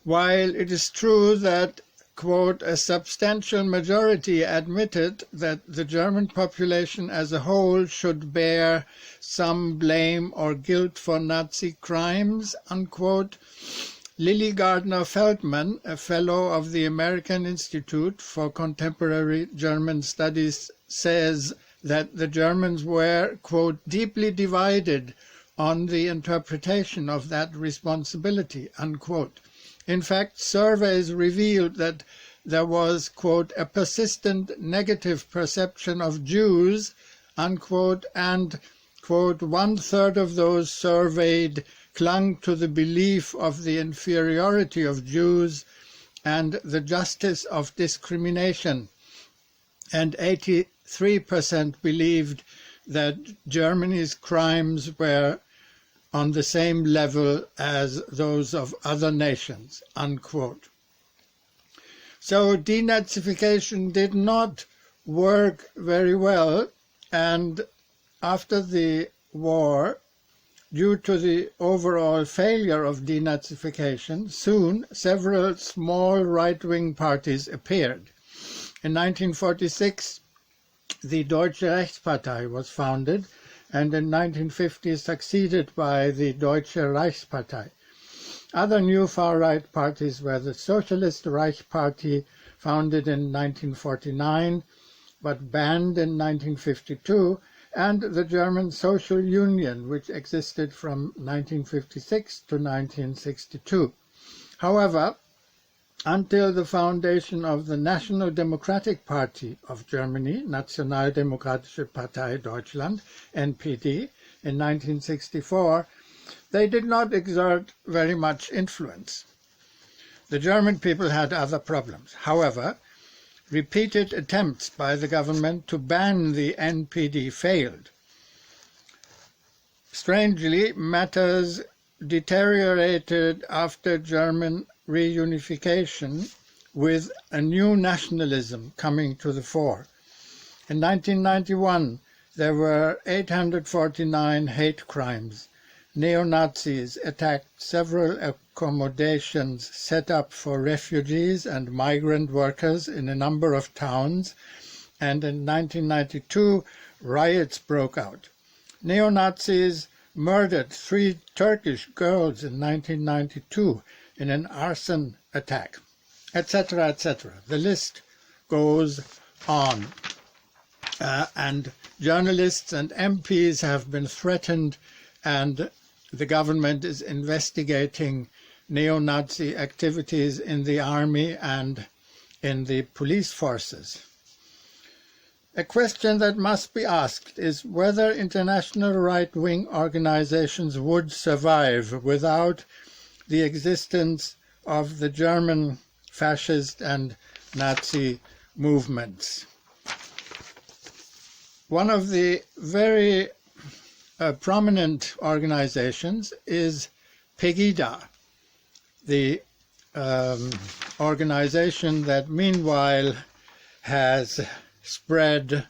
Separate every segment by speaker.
Speaker 1: While it is true that, quote, a substantial majority admitted that the German population as a whole should bear some blame or guilt for Nazi crimes, unquote, Lily Gardner Feldman, a fellow of the American Institute for Contemporary German Studies, says that the Germans were, quote, deeply divided on the interpretation of that responsibility, unquote. In fact, surveys revealed that there was, quote, a persistent negative perception of Jews, unquote, and, quote, 1/3 of those surveyed clung to the belief of the inferiority of Jews and the justice of discrimination, and 83% believed that Germany's crimes were on the same level as those of other nations, unquote. So denazification did not work very well, and after the war, due to the overall failure of denazification, soon several small right-wing parties appeared. In 1946, the Deutsche Rechtspartei was founded, and in 1950 succeeded by the Deutsche Reichspartei. Other new far-right parties were the Socialist Reich Party, founded in 1949, but banned in 1952, and the German Social Union, which existed from 1956 to 1962. However, until the foundation of the National Democratic Party of Germany, Nationaldemokratische Partei Deutschland, NPD, in 1964, they did not exert very much influence. The German people had other problems. However, repeated attempts by the government to ban the NPD failed. Strangely, matters deteriorated after German reunification, with a new nationalism coming to the fore. In 1991, there were 849 hate crimes. Neo-Nazis attacked several accommodations set up for refugees and migrant workers in a number of towns, and in 1992, riots broke out. Neo-Nazis murdered 3 Turkish girls in 1992 in an arson attack, etc., etc. The list goes on. And journalists and MPs have been threatened, and the government is investigating neo-Nazi activities in the army and in the police forces. A question that must be asked is whether international right-wing organizations would survive without the existence of the German fascist and Nazi movements. One of the very prominent organizations is Pegida, the organization that meanwhile has spread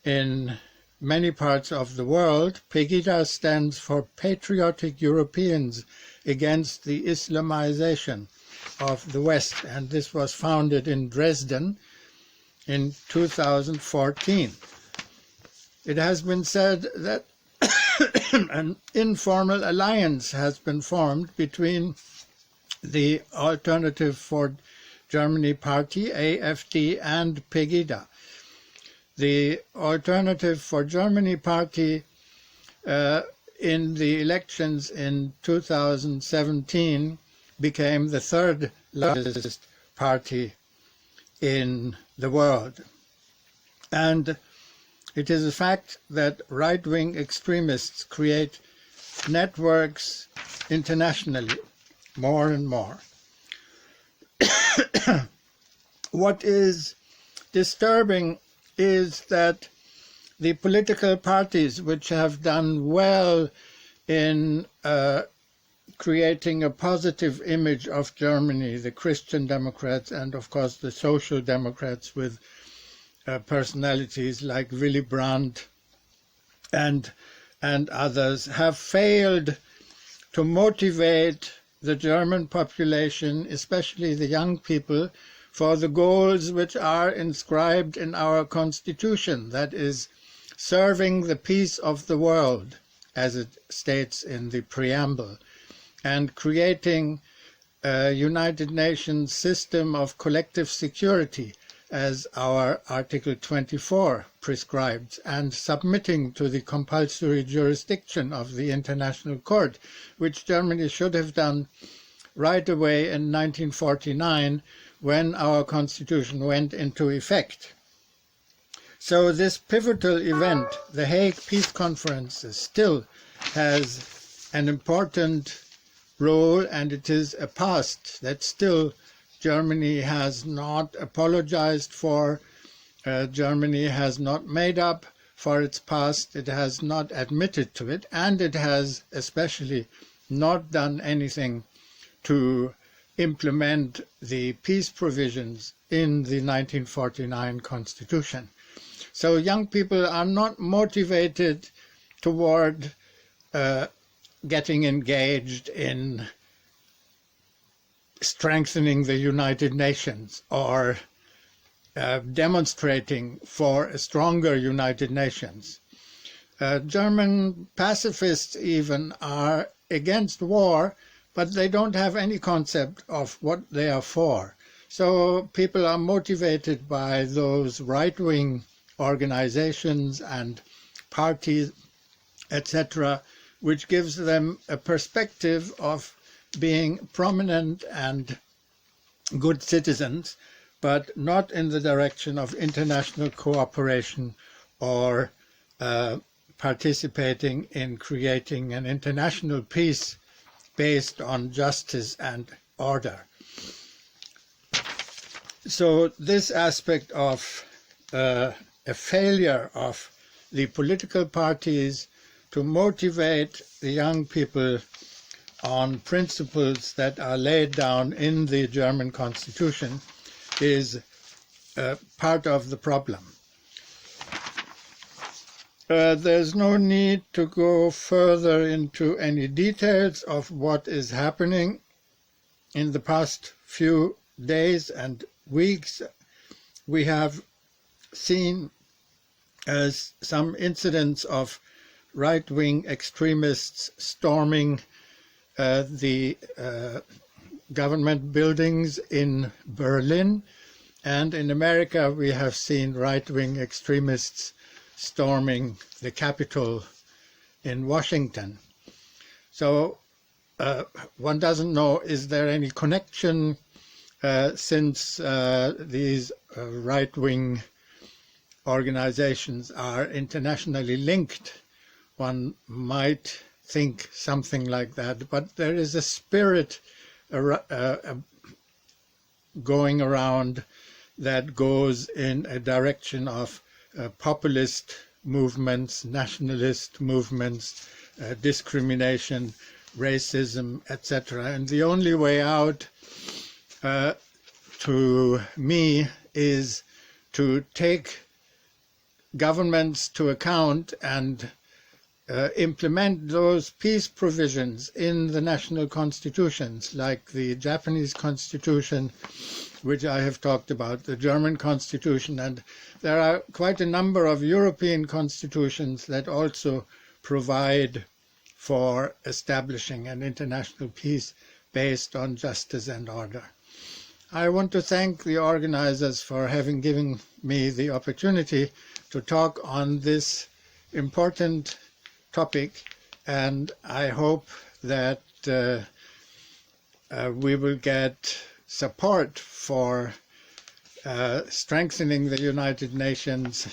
Speaker 1: in many parts of the world. Pegida stands for Patriotic Europeans Against the Islamization of the West, and this was founded in Dresden in 2014. It has been said that an informal alliance has been formed between the Alternative for Germany Party, AfD, and Pegida. The Alternative for Germany Party in the elections in 2017 became the 3rd largest party in the world. And it is a fact that right-wing extremists create networks internationally, more and more. What is disturbing is that the political parties which have done well in creating a positive image of Germany, the Christian Democrats and of course the Social Democrats with personalities like Willy Brandt and others, have failed to motivate the German population, especially the young people, for the goals which are inscribed in our constitution, that is, serving the peace of the world, as it states in the preamble, and creating a United Nations system of collective security, as our Article 24 prescribes, and submitting to the compulsory jurisdiction of the International Court, which Germany should have done right away in 1949 when our constitution went into effect. So this pivotal event, the Hague Peace Conference, still has an important role, and it is a past that still Germany has not apologized for. Germany has not made up for its past. It has not admitted to it, and it has especially not done anything to implement the peace provisions in the 1949 Constitution. So young people are not motivated toward getting engaged in strengthening the United Nations or demonstrating for a stronger United Nations. German pacifists even are against war, but they don't have any concept of what they are for. So people are motivated by those right-wing organizations and parties, etc., which gives them a perspective of being prominent and good citizens, but not in the direction of international cooperation or participating in creating an international peace based on justice and order. So this aspect of a failure of the political parties to motivate the young people on principles that are laid down in the German constitution is part of the problem. There's no need to go further into any details of what is happening. In the past few days and weeks, we have seen some incidents of right-wing extremists storming the government buildings in Berlin, and in America we have seen right-wing extremists storming the Capitol in Washington. So one doesn't know, is there any connection since these right-wing organizations are internationally linked? One might think something like that, but there is a spirit going around that goes in a direction of populist movements, nationalist movements, discrimination, racism, etc. And the only way out, to me, is to take governments to account and implement those peace provisions in the national constitutions, like the Japanese constitution, which I have talked about, the German constitution, and there are quite a number of European constitutions that also provide for establishing an international peace based on justice and order. I want to thank the organizers for having given me the opportunity to talk on this important topic, and I hope that we will get support for strengthening the United Nations